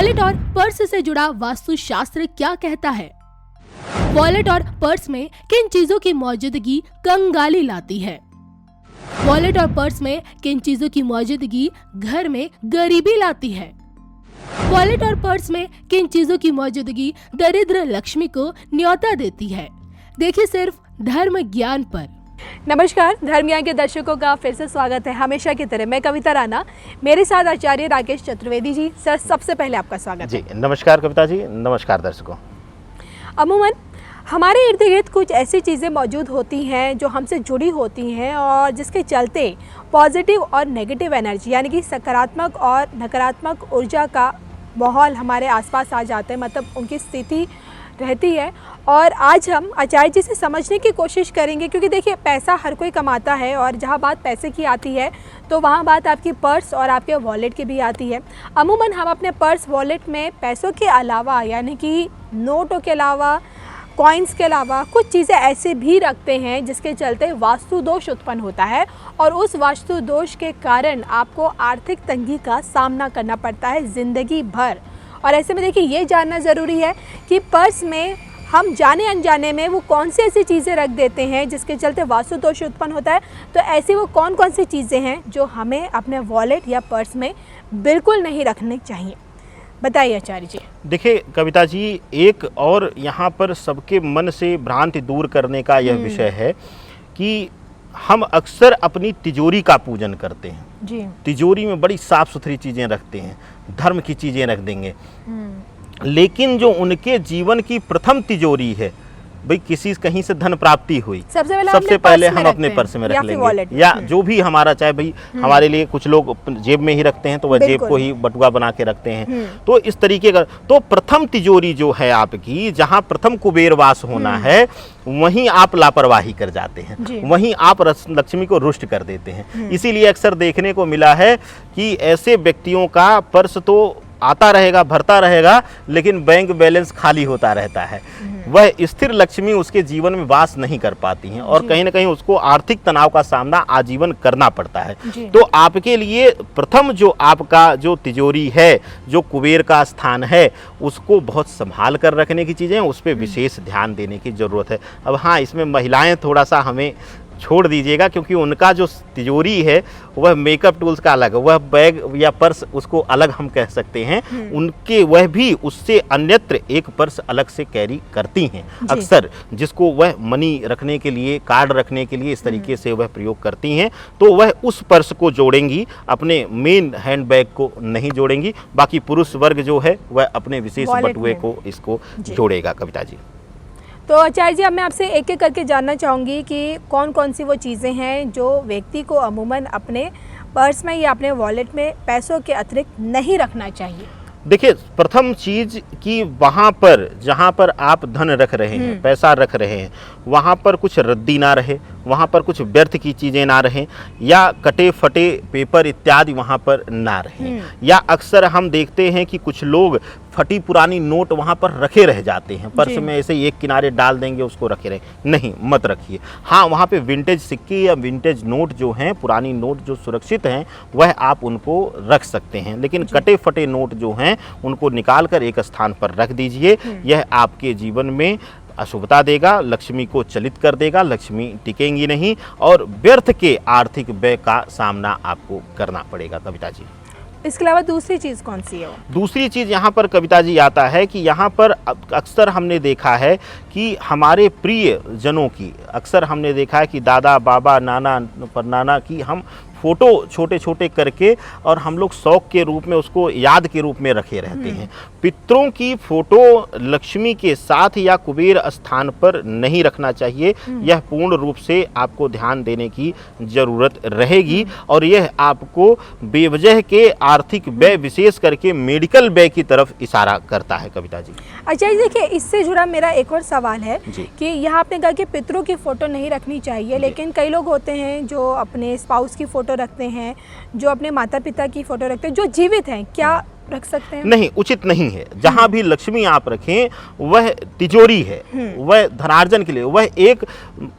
Wallet और purse से जुड़ा वास्तुशास्त्र क्या कहता है? वॉलेट और पर्स में किन चीजों की मौजूदगी कंगाली लाती है? वॉलेट और पर्स में किन चीजों की मौजूदगी घर में गरीबी लाती है? वॉलेट और पर्स में किन चीजों की मौजूदगी दरिद्र लक्ष्मी को न्योता देती है? देखिए सिर्फ धर्म ज्ञान पर। नमस्कार, धर्म ज्ञान के दर्शकों का फिर से स्वागत है। हमेशा की तरह मैं कविता राणा, मेरे साथ आचार्य राकेश चतुर्वेदी जी। सर, सबसे पहले आपका स्वागत जी। नमस्कार कविता जी, नमस्कार दर्शकों। अमूमन हमारे इर्द गिर्द कुछ ऐसी चीज़ें मौजूद होती हैं जो हमसे जुड़ी होती हैं और जिसके चलते पॉजिटिव और नेगेटिव एनर्जी यानी कि सकारात्मक और नकारात्मक ऊर्जा का माहौल हमारे आसपास आ जाते हैं, मतलब उनकी स्थिति रहती है। और आज हम आचार्य जी से समझने की कोशिश करेंगे, क्योंकि देखिए पैसा हर कोई कमाता है और जहाँ बात पैसे की आती है तो वहाँ बात आपकी पर्स और आपके वॉलेट की भी आती है। अमूमन हम अपने पर्स वॉलेट में पैसों के अलावा यानी कि नोटों के अलावा, कॉइन्स के अलावा कुछ चीज़ें ऐसे भी रखते हैं जिसके चलते वास्तु दोष उत्पन्न होता है और उस वास्तु दोष के कारण आपको आर्थिक तंगी का सामना करना पड़ता है ज़िंदगी भर। और ऐसे में देखिए ये जानना ज़रूरी है कि पर्स में हम जाने अनजाने में वो कौन सी ऐसी चीज़ें रख देते हैं जिसके चलते वास्तु दोष उत्पन्न होता है। तो ऐसी वो कौन कौन सी चीज़ें हैं जो हमें अपने वॉलेट या पर्स में बिल्कुल नहीं रखनी चाहिए, बताइए आचार्य जी। देखिए कविता जी, एक और यहाँ पर सबके मन से भ्रांति दूर करने का यह विषय है कि हम अक्सर अपनी तिजोरी का पूजन करते हैं जी। तिजोरी में बड़ी साफ सुथरी चीज़ें रखते हैं, धर्म की चीज़ें रख देंगे, लेकिन जो उनके जीवन की प्रथम तिजोरी है, भाई किसी कहीं से धन प्राप्ति हुई, सबसे पहले हम अपने पर्स में रख लेंगे या जो भी हमारा, चाहे भाई हमारे लिए कुछ लोग जेब में ही रखते हैं तो वह जेब को ही बटुआ बना के रखते हैं। तो इस तरीके का, तो प्रथम तिजोरी जो है आपकी, जहाँ प्रथम कुबेर वास होना है, वहीं आप लापरवाही कर जाते हैं, वहीं आप लक्ष्मी को रुष्ट कर देते हैं। इसीलिए अक्सर देखने को मिला है कि ऐसे व्यक्तियों का पर्स तो आता रहेगा, भरता रहेगा, लेकिन बैंक बैलेंस खाली होता रहता है। वह स्थिर लक्ष्मी उसके जीवन में वास नहीं कर पाती हैं और कहीं ना कहीं उसको आर्थिक तनाव का सामना आजीवन करना पड़ता है। तो आपके लिए प्रथम जो आपका जो तिजोरी है, जो कुबेर का स्थान है, उसको बहुत संभाल कर रखने की चीज़ें, उस पर विशेष ध्यान देने की ज़रूरत है। अब हाँ, इसमें महिलाएं थोड़ा सा हमें छोड़ दीजिएगा, क्योंकि उनका जो तिजोरी है वह मेकअप टूल्स का अलग है, वह बैग या पर्स उसको अलग हम कह सकते हैं, उनके वह भी उससे अन्यत्र एक पर्स अलग से कैरी करती हैं अक्सर, जिसको वह मनी रखने के लिए, कार्ड रखने के लिए इस तरीके से वह प्रयोग करती हैं। तो वह उस पर्स को जोड़ेंगी, अपने मेन हैंड बैग को नहीं जोड़ेंगी। बाकी पुरुष वर्ग जो है वह अपने विशेष बटुए को इसको जोड़ेगा। कविता जी, तो आचार्य जी, अब मैं आपसे एक एक करके जानना चाहूँगी कि कौन कौन सी वो चीज़ें हैं जो व्यक्ति को अमूमन अपने पर्स में या अपने वॉलेट में पैसों के अतिरिक्त नहीं रखना चाहिए। देखिए, प्रथम चीज कि वहाँ पर जहाँ पर आप धन रख रहे हैं, पैसा रख रहे हैं, वहाँ पर कुछ रद्दी ना रहे, वहाँ पर कुछ व्यर्थ की चीज़ें ना रहें, या कटे फटे पेपर इत्यादि वहाँ पर ना रहें। या अक्सर हम देखते हैं कि कुछ लोग फटी पुरानी नोट वहाँ पर रखे रह जाते हैं, पर्स में ऐसे एक किनारे डाल देंगे, उसको रखे रहे। नहीं, मत रखिए। हाँ, वहाँ पे विंटेज सिक्के या विंटेज नोट जो हैं, पुरानी नोट जो सुरक्षित हैं, वह आप उनको रख सकते हैं, लेकिन कटे फटे नोट जो हैं उनको निकाल कर एक स्थान पर रख दीजिए। यह आपके जीवन में अशुभता देगा, लक्ष्मी को चलित कर देगा, लक्ष्मी टिकेंगी नहीं और व्यर्थ के आर्थिक व्यय का सामना आपको करना पड़ेगा। कविता जी, इसके अलावा दूसरी चीज़ कौन सी है? दूसरी चीज़ यहाँ पर कविता जी आता है कि यहाँ पर अक्सर हमने देखा है कि हमारे प्रिय जनों की, अक्सर हमने देखा है कि दादा, बाबा, नाना, परनाना की हम फ़ोटो छोटे छोटे करके और हम लोग शौक के रूप में उसको याद के रूप में रखे रहते हैं। पितरों की फ़ोटो लक्ष्मी के साथ या कुबेर स्थान पर नहीं रखना चाहिए। यह पूर्ण रूप से आपको ध्यान देने की ज़रूरत रहेगी और यह आपको बेवजह के आर्थिक व्यय, विशेष करके मेडिकल व्यय की तरफ इशारा करता है। कविता जी, अच्छा देखिए, इससे जुड़ा मेरा एक और सवाल है कि यहाँ आपने कहा कि पितरों की फ़ोटो नहीं रखनी चाहिए, लेकिन कई लोग होते हैं जो अपने स्पाउस की फ़ोटो रखते हैं, जो अपने माता पिता की फ़ोटो रखते हैं, जो जीवित हैं। क्या रख सकते हैं? नहीं, उचित नहीं है। जहाँ भी लक्ष्मी आप रखें वह तिजोरी है, वह धनार्जन के लिए, वह एक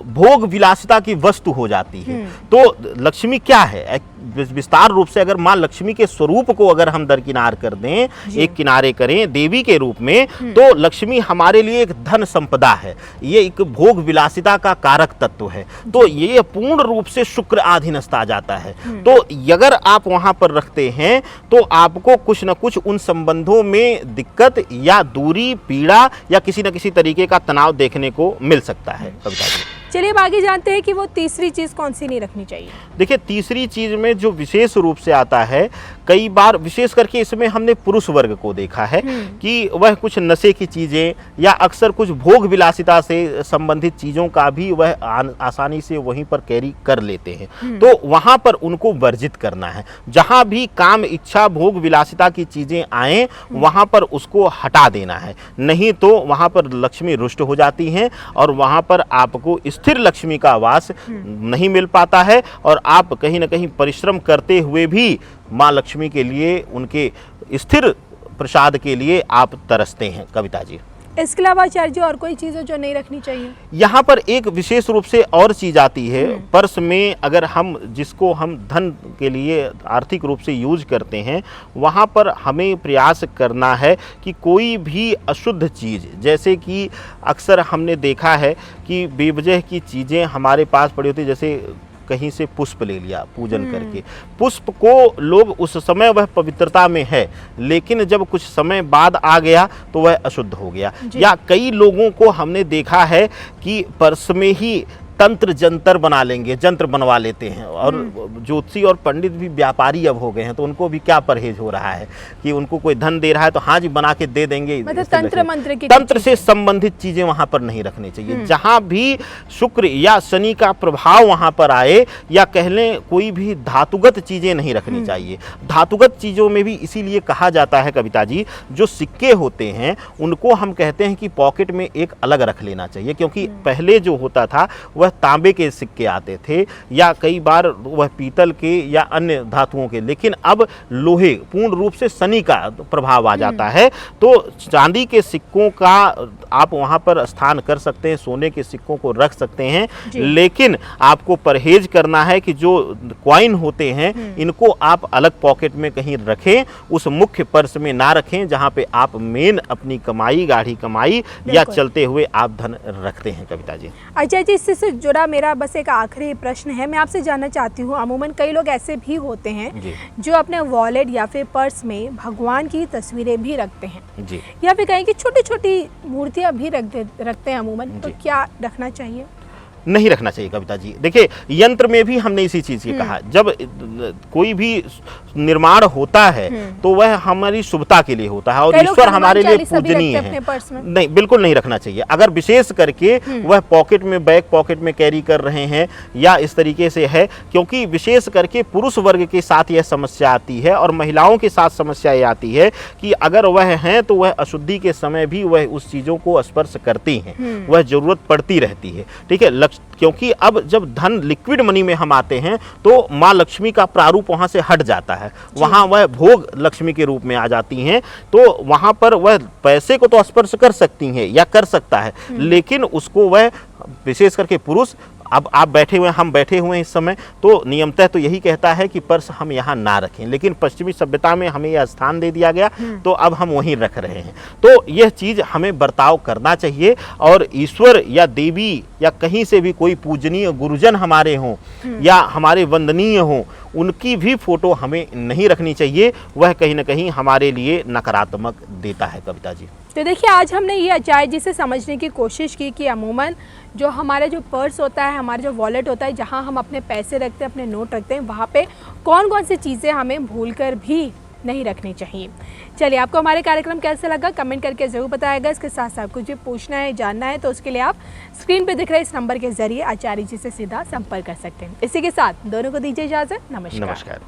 भोग विलासिता की वस्तु हो जाती है। तो लक्ष्मी क्या है, विस्तार रूप से अगर माँ लक्ष्मी के स्वरूप को अगर हम दरकिनार कर दें, एक किनारे करें देवी के रूप में, तो लक्ष्मी हमारे लिए एक धन संपदा है, ये एक भोग विलासिता का कारक तत्व है। तो ये पूर्ण रूप से शुक्र आधीनस्थ आ जाता है। तो अगर आप वहां पर रखते हैं तो आपको कुछ न कुछ उन संबंधों में दिक्कत या दूरी, पीड़ा या किसी न किसी तरीके का तनाव देखने को मिल सकता है। कविता जी, चलिए अब आगे जानते हैं कि वो तीसरी चीज कौन सी नहीं रखनी चाहिए। देखिए, तीसरी चीज में जो विशेष रूप से आता है, कई बार विशेष करके इसमें हमने पुरुष वर्ग को देखा है कि वह कुछ नशे की चीजें या अक्सर कुछ भोग विलासिता से संबंधित चीजों का भी वह आसानी से वहीं पर कैरी कर लेते हैं। तो वहां पर उनको वर्जित करना है। जहां भी काम, इच्छा, भोग विलासिता की चीजें आए वहां पर उसको हटा देना है, नहीं तो वहां पर लक्ष्मी रुष्ट हो जाती हैं और वहां पर आपको स्थिर लक्ष्मी का वास नहीं मिल पाता है और आप कहीं ना कहीं परिश्रम करते हुए भी माँ लक्ष्मी के लिए, उनके स्थिर प्रसाद के लिए आप तरसते हैं। कविता जी, इसके अलावा आचार्य जी और कोई चीज़ है जो नहीं रखनी चाहिए? यहाँ पर एक विशेष रूप से और चीज आती है। पर्स में अगर जिसको हम धन के लिए आर्थिक रूप से यूज करते हैं, वहाँ पर हमें प्रयास करना है कि कोई भी अशुद्ध चीज़, जैसे कि अक्सर हमने देखा है कि बेवजह की चीज़ें हमारे पास पड़ी होती, जैसे कहीं से पुष्प ले लिया पूजन करके, पुष्प को लोग उस समय वह पवित्रता में है, लेकिन जब कुछ समय बाद आ गया तो वह अशुद्ध हो गया। या कई लोगों को हमने देखा है कि पर्स में ही तंत्र जंतर बना लेंगे, जंत्र बनवा लेते हैं। और ज्योतिषी और पंडित भी व्यापारी अब हो गए हैं, तो उनको भी क्या परहेज हो रहा है कि उनको कोई धन दे रहा है तो हाँ जी बना के दे देंगे। मतलब तंत्र मंत्र की तंत्र से संबंधित चीजें वहां पर नहीं रखनी चाहिए। जहां भी शुक्र या शनि का प्रभाव वहां पर आए, या कह लें कोई भी धातुगत चीजें नहीं रखनी चाहिए। धातुगत चीजों में भी इसीलिए कहा जाता है कविता जी, जो सिक्के होते हैं उनको हम कहते हैं कि पॉकेट में एक अलग रख लेना चाहिए, क्योंकि पहले जो होता था वह तांबे के सिक्के आते थे या कई बार वह पीतल के या अन्य धातुओं के, लेकिन अब लोहे, पूर्ण रूप से शनि का प्रभाव आ जाता है। तो चांदी के सिक्कों का आप वहां पर स्थान कर सकते हैं, सोने के सिक्कों को रख सकते हैं, लेकिन आपको परहेज करना है कि जो कॉइन होते हैं इनको आप अलग पॉकेट में कहीं रखें, उस मुख्य पर्स में ना रखें जहां पे आप मेन अपनी कमाई, गाढ़ी कमाई या चलते हुए आप धन रखते हैं। कविता जी, अच्छा जी, इससे जुड़ा मेरा बस एक आखिरी प्रश्न है, मैं आपसे जानना चाहती हूँ, अमूमन कई लोग ऐसे भी होते हैं जो अपने वॉलेट या फिर पर्स में भगवान की तस्वीरें भी रखते हैं जी, या फिर कहें कि छोटी छोटी मूर्तियां भी रखते हैं अमूमन, तो क्या रखना चाहिए? नहीं रखना चाहिए कविता जी। देखिए, यंत्र में भी हमने इसी चीज की कहा, जब कोई भी निर्माण होता है तो वह हमारी शुभता के लिए होता है और ईश्वर हमारे लिए पूजनीय है। नहीं, बिल्कुल नहीं रखना चाहिए। अगर विशेष करके वह पॉकेट में, बैक पॉकेट में कैरी कर रहे हैं या इस तरीके से है, क्योंकि विशेष करके पुरुष वर्ग के साथ यह समस्या आती है और महिलाओं के साथ समस्या ये आती है कि अगर वह हैं तो वह अशुद्धि के समय भी वह उस चीजों को स्पर्श करती हैं, वह जरूरत पड़ती रहती है। ठीक है, क्योंकि अब जब धन लिक्विड मनी में हम आते हैं तो माँ लक्ष्मी का प्रारूप वहां से हट जाता है, वहां वह भोग लक्ष्मी के रूप में आ जाती हैं, तो वहां पर वह पैसे को तो स्पर्श कर सकती हैं या कर सकता है, लेकिन उसको वह विशेष करके पुरुष, अब आप बैठे हुए हैं, हम बैठे हुए हैं इस समय, तो नियमतः तो यही कहता है कि पर्स हम यहाँ ना रखें, लेकिन पश्चिमी सभ्यता में हमें यह स्थान दे दिया गया तो अब हम वहीं रख रहे हैं। तो यह चीज़ हमें बर्ताव करना चाहिए और ईश्वर या देवी या कहीं से भी कोई पूजनीय गुरुजन हमारे हों या हमारे वंदनीय हों, उनकी भी फोटो हमें नहीं रखनी चाहिए, वह कहीं ना कहीं हमारे लिए नकारात्मक देता है। कविता जी, तो देखिए, आज हमने ये आचार्य जी से समझने की कोशिश की कि अमूमन जो हमारा जो पर्स होता है, हमारा जो वॉलेट होता है, जहाँ हम अपने पैसे रखते हैं, अपने नोट रखते हैं, वहाँ पे कौन कौन सी चीज़ें हमें भूलकर भी नहीं रखनी चाहिए। चलिए, आपको हमारे कार्यक्रम कैसा लगा कमेंट करके ज़रूर बताएगा। इसके साथ साथ कुछ भी पूछना है, जानना है, तो उसके लिए आप स्क्रीन पे दिख रहे इस नंबर के जरिए आचार्य जी से सीधा संपर्क कर सकते हैं। इसी के साथ दोनों को दीजिए इजाज़त। नमस्कार।